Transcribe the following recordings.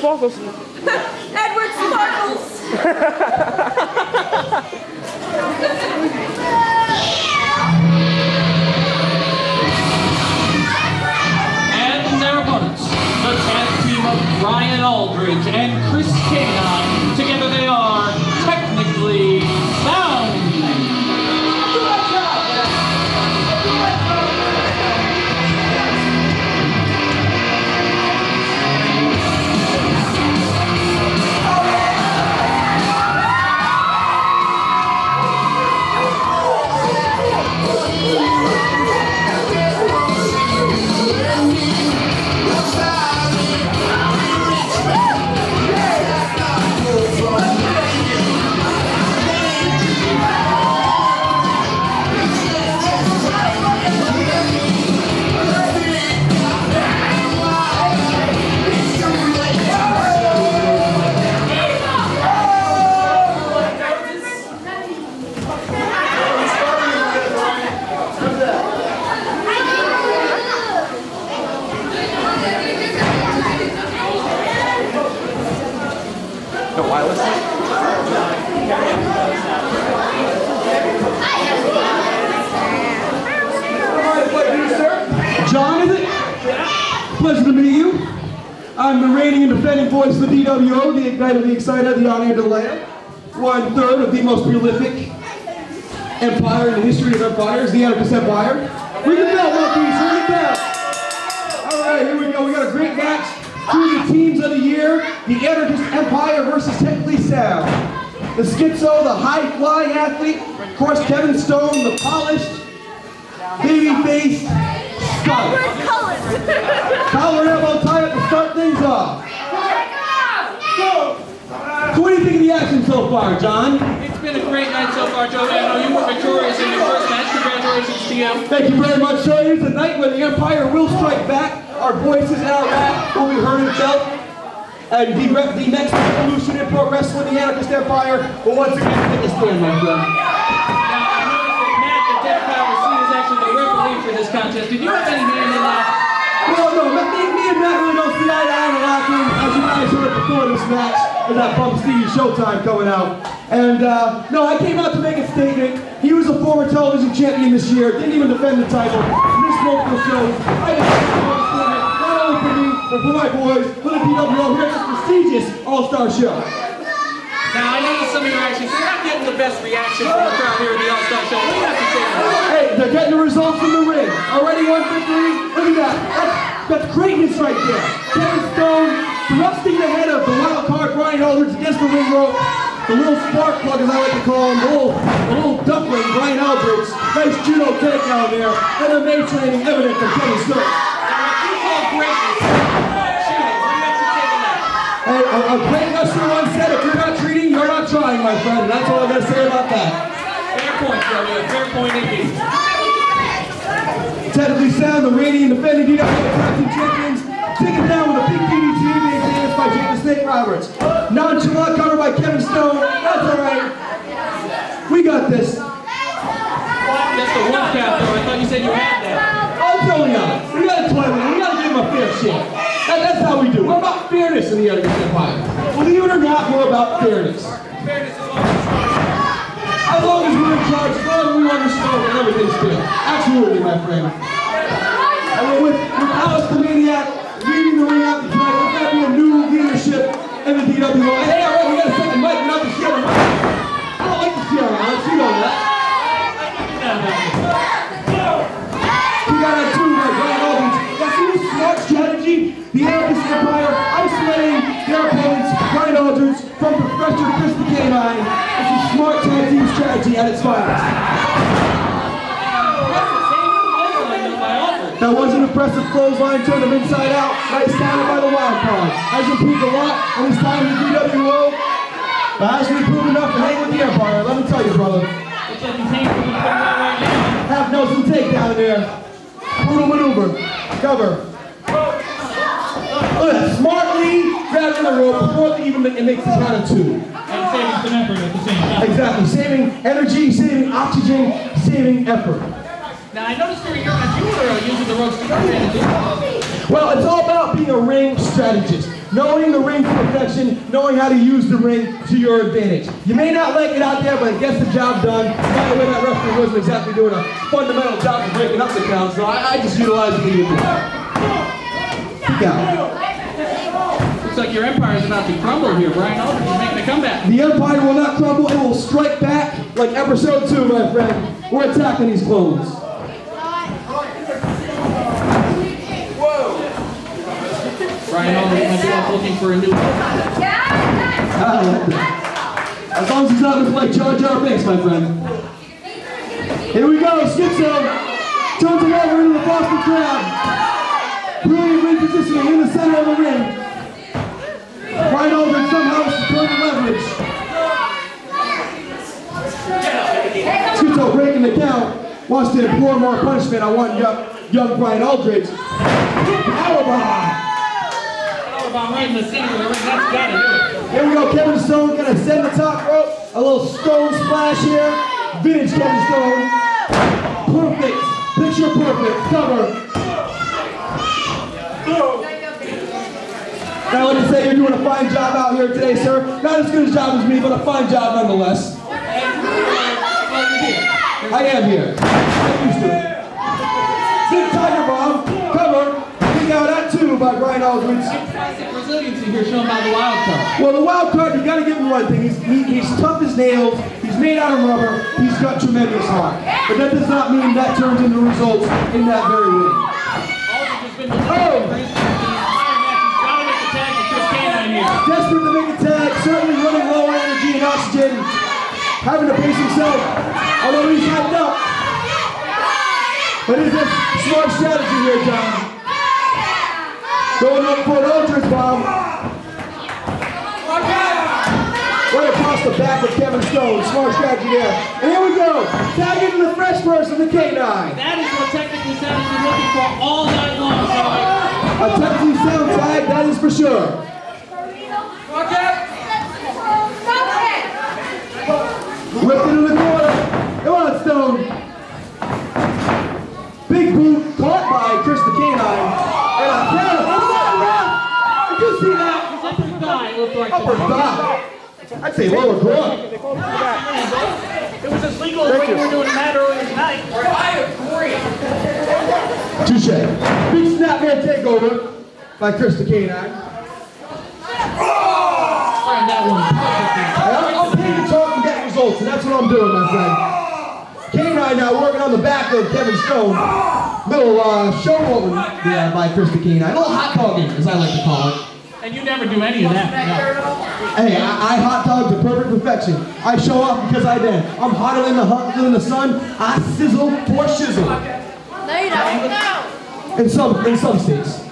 Sparkles? Edward Sparkles! And their opponents, the tag team of Brian Aldridge and Chris Canine. Together they are technically sound. John, is it? Pleasure to meet you. I'm the reigning and defending voice of the DWO, the Igniter, the Exciter, the On Air Delay. 1/3 of the most prolific empire in the history of empires, the Anarchist Empire. Ring the bell, monkeys, ring the bell. All right, here we go. We got a great match. Two of the teams of the year, the Anarchist Empire versus Technically Sound. The schizo, the high-flying athlete, of course, Kevin Stone, the polished, baby-faced stud. Collar and elbow tie up to start things off. So what do you think of the action so far, John? It's been a great night so far, Joey. I know you were victorious in your first match. Congratulations to you. Thank you very much, sir. It's a night where the Empire will strike back. Our voices and our rap will be heard and felt. And the next evolution in pro wrestling, the Anarchist Empire, will once again take a stand, my friend. Now, I noticed that Matt, the Death Power C, is actually the referee for this contest. Did you have any hand in that? Well, no, me and Matt really don't see eye to eye in the locker room, as you guys heard before this match, as that Bump Stevie Showtime coming out. And, no, I came out to make a statement. He was a former television champion this year, didn't even defend the title, missed multiple shows. I just not only for me, but for my boys, for the DWO here at this prestigious All-Star show. Now, I noticed some of your actions. You're not getting the best reaction from the crowd here at the All-Star show. What do you have to say to that? Hey, they're getting the results from the ring. Already 1 victory. Look at that. That's greatness right there. Kevin Stone thrusting the head of the wild card Brian Aldridge against the ring rope. The little spark plug, as I like to call him, the little duckling, Brian Aldridge. Nice judo takedown there. MMA training evident from Kevin Stone. Hey, a great wrestler once said, if you're not treating, you're not trying, my friend. And that's all I got to say about that. Fair point, Joey. Fair point indeed. Technically Sound, the reigning and defending DWO Tag Team Champions, taken down with a big DDT being danced by Jake the Snake Roberts. Nonchalant cover by Kevin Stone. That's all right. We got this. Just a one count, though. I thought you said you had that. I'm telling you, we got to toy with him. We got to give him a fair shake. That's how we do. We're about fairness in the Anarchist Empire. Believe it or not, we're about fairness. Fairness is As long as we're in charge, as long as we run the show, and everything's good. Absolutely, my friend. And with Alice the Maniac leading the ring out tonight, there's got to be a new leadership in the DWO. And hey, all right, we got a second mic, not the share around. I don't like the share around, you know that. We got that too, my Brian Aldridge. That's a new smart strategy. The Anarchist Empire isolating their opponents, Brian Aldridge, from Professor Chris the Canine. It's a smart tag team strategy at its finest. That was an impressive clothesline, turned him inside out. Nice counter by the wild card. Has improved a lot in his time in the DWO. But hasn't improved enough to hang with the Empire. Let me tell you, brother. Half Nelson takedown there. Brutal maneuver. Cover. Look at that. Smartly grabbing the rope before it makes the count of 2. And saving some effort at the same time. Exactly. Saving energy, saving oxygen, saving effort. Now, I noticed during your match you were using the ropes to your advantage. Well, it's all about being a ring strategist. Knowing the ring to perfection, knowing how to use the ring to your advantage. You may not like it out there, but it gets the job done. By the way, that referee wasn't exactly doing a fundamental job of breaking up the count, so I just utilized the lead. Kick out. Looks like your empire is about to crumble here. Brian Aldridge is making a comeback. The empire will not crumble, it will strike back like episode 2, my friend. We're attacking these clones. Brian Aldridge might be off looking for a new opponent. As long as he's not looking like Jar Jar Binks, my friend. Here we go, Schizo. Turns it over into the Boston crowd. Brilliant ring positioning in the center of the ring. Brian Aldridge somehow securing leverage. Schizo breaking the count. Wants to implore more punishment. I want young Brian Aldridge. Powerbomb. Right in the center of the ring, that's gotta do it. Here we go, Kevin Stone gonna send the top rope. A little stone splash here. Vintage Kevin Stone. Perfect. Picture perfect. Cover. Now let me say you're doing a fine job out here today, sir. Not as good a job as me, but a fine job nonetheless. I am here. I'm used to it. Big Tiger Bomb. Cover. Kick out at 2 by Brian Aldridge. Resiliency here shown by the wild card. Well, the wild card, you gotta give him one thing. He's tough as nails. He's made out of rubber. He's got tremendous heart. But that does not mean that turns into results in that very way. Desperate to make a tag, certainly running low on energy and oxygen. Having to pace himself, although he's hyped up. But it's a smart strategy here, John. Going up for an Aldridge bomb. Right across the back of Kevin Stone. Smart strategy there. And here we go. Tag into the fresh verse of the K9. That is what technically sound has been looking for all night long. A technically sound tag, that is for sure. Whipped into the corner. Come on, Stone. Big boot caught by Chris the K9. And a count. Did you see that? His upper thigh looked like upper thigh. I'd say lower groin. It was as legal as what you were doing that earlier tonight. I agree. Touche. Big snapman takeover by Chris the K9. Find that one perfectly. I'm paying to talk and get results, and that's what I'm doing, my friend. K9 now working on the back of Kevin Stone. Little show over by Chris the K9. A little hot dogging, as I like to call it. And you never do any of that. No. Hey, I hot dog to perfect perfection. I show off because I did. I'm hotter than the sun. I sizzle for shizzle. No, you don't. No. In some states.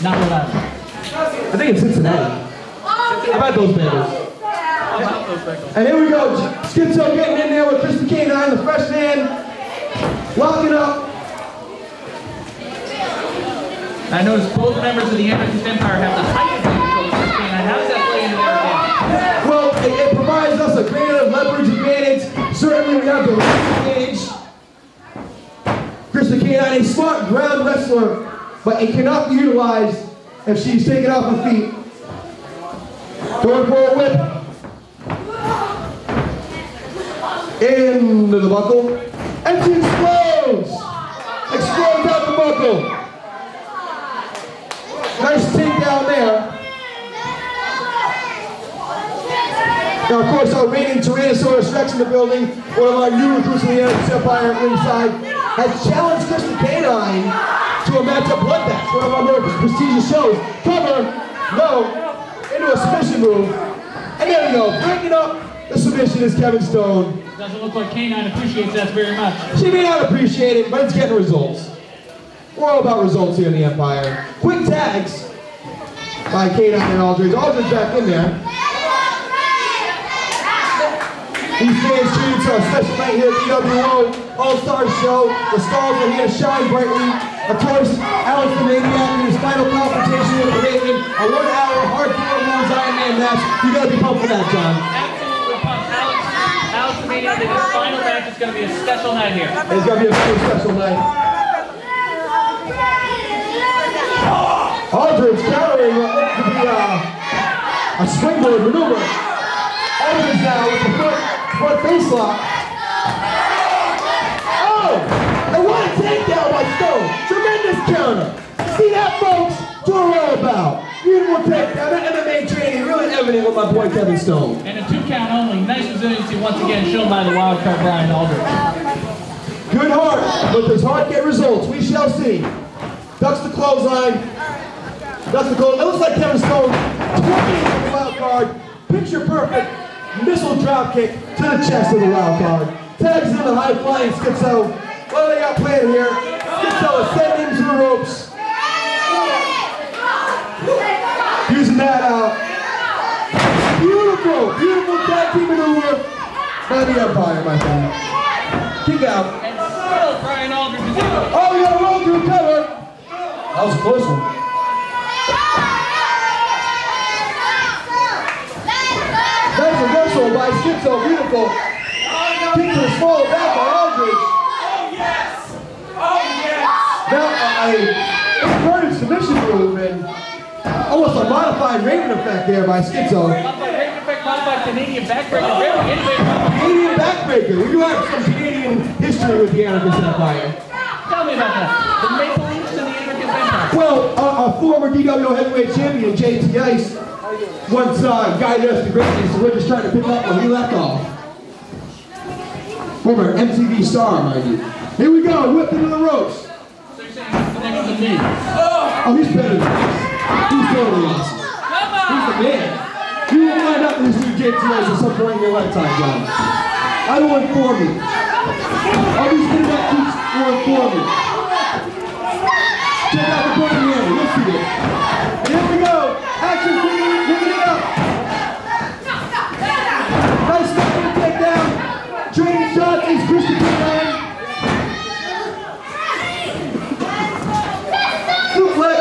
Not without. I think in Cincinnati. How about those bagels? And here we go. Schizo getting in there with Chris the K9, the fresh man. Locking up. I noticed both members of the Anarchist Empire have the height advantage over Chris K9. How does that play into their advantage? Well, it provides us a greater leverage advantage. Certainly we have the range advantage. Chris the K9, a smart ground wrestler, but it cannot be utilized if she's taken off her feet. Going for a whip. Into the buckle. And she explodes! Explodes out the buckle. Nice takedown there. Now, of course, our reigning Tyrannosaurus Rex in the building, one of our new recruits in the Anarchist Empire at ringside, has challenged Chris the K9 to a match of Bloodbath, one of our more prestigious shows. Cover, no, into a submission move. And there we go, breaking up the submission is Kevin Stone. Doesn't look like K9 appreciates that very much. She may not appreciate it, but it's getting results. We're all about results here in the Empire. Quick tags by K9 and Aldridge. Aldridge back in there. These fans treated to a special night here at BWO All-Star Show. The stars are here to shine brightly. Of course, Alex the Maniac in his final confrontation with Raven. A 1 hour hardcore rules Iron Man match. You gotta be pumped for that, John. Absolutely pumped. Alex the Maniac, his final match is gonna be a special night here. It's gonna be a very special night. Aldridge countering what looks to be a springboard maneuver. Aldridge now with the front face lock. Oh! And what a takedown by Stone. Tremendous counter. See that, folks? That's what we're all about. Beautiful takedown. That MMA training really evident with my boy Kevin Stone. And a 2 count only. Nice resiliency once again shown by the wildcard Brian Aldridge. Good heart, but does heart get results? We shall see. Ducks the clothesline. Ducks the clothesline. It looks like Kevin Stone 20 on the wild card. Picture perfect. Missile drop kick to the chest of the wild card. Tags in the high flying Schizo. What do they got planned here? Schizo ascending to the ropes. Using that out. Beautiful, beautiful tag team maneuver by the Empire, my friend. Kick out. And still Brian Aldridge is able. Oh, we got a roll to recover. That was a close one. That's a reversal by Schizo. Beautiful. Kick to the small back by Aldridge. Oh, yes! Oh, yes! Now, a inverted submission move and almost a modified Raven effect there by Schizo. Modified Raven effect, modified Canadian backbreaker. Very innovative. Canadian backbreaker. We do have some Canadian history with the Anarchist Empire. Tell me about that. The Maple Leafs and the Anarchist Empire. Well, our former DWO heavyweight champion, JT Ice, once guided us to greatness, so we're just trying to pick up where he left off. Former MTV star, mind you. Here we go, whipped into the ropes. So you're saying he's the next to me. Oh, he's better than this. He's totally awesome. He's the man. You will find out this new JT Ice at some point in your lifetime, John. I will inform you. All these internet geeks will inform you. Check out the booking here. You'll see it. And here we go. Action figure, picking it up. Nice step to take down. Training shot is Christian K9. Suplex.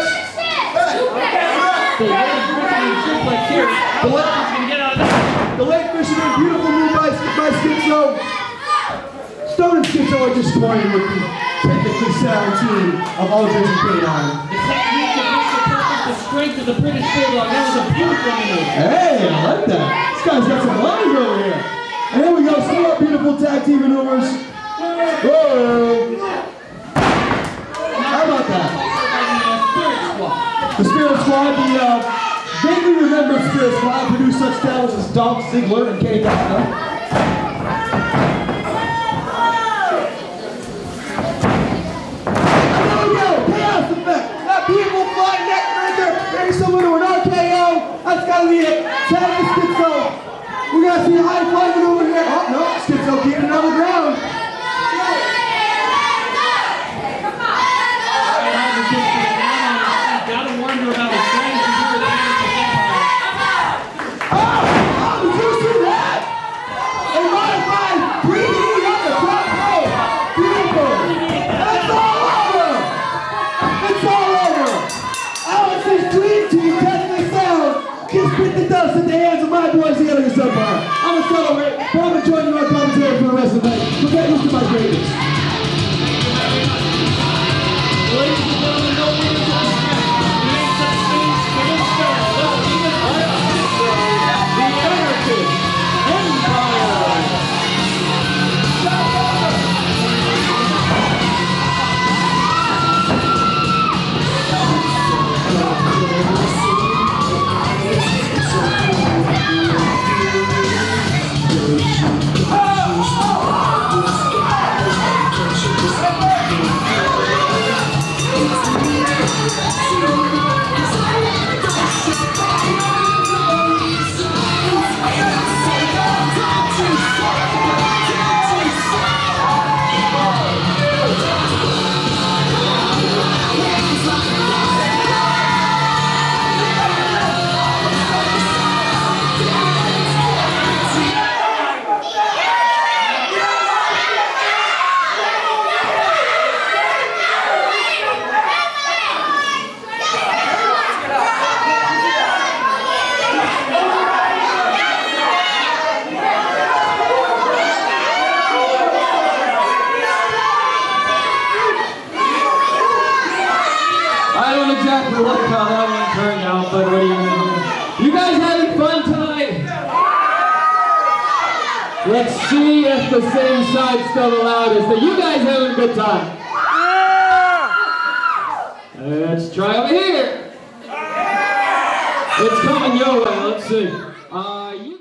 Suplex here. How much is going to get out of that? The late fisherman, beautiful move by Schizo. Stone and Schizo are just toying with the technically sound team of Aldridge and K9. The technique of Mr. Perfect, the strength of the British Bulldog. That was a beautiful maneuver. Hey, I like that. This guy's got some lines over here. And here we go, some more beautiful tag team maneuvers. Whoa. How about that? The Spirit Squad, the vaguely remembered Spirit Squad, produced such talents as Dolph Ziggler and Kenny Omega. There we go, chaos effect. That beautiful flying neck breaker, very similar to an RKO. That's gotta be it. Tag the Schizo. We're gonna see a high flying maneuver here. Oh no, Schizo keeping it on the ground. Gotta wonder about his strategy here with the Anarchist Empire. Oh, did you see that? A modified preheat up the top rope. Beautiful. It's all over. It's all over. Alex's dream team, technically sound, gets bit the dust at the hands of my boys, the Anarchist Empire. I'm gonna celebrate. I'm gonna join you on commentary for the rest of the night. Let's see if the same side's still the loudest. Are you guys having a good time? Let's try over here. It's coming your way. Let's see.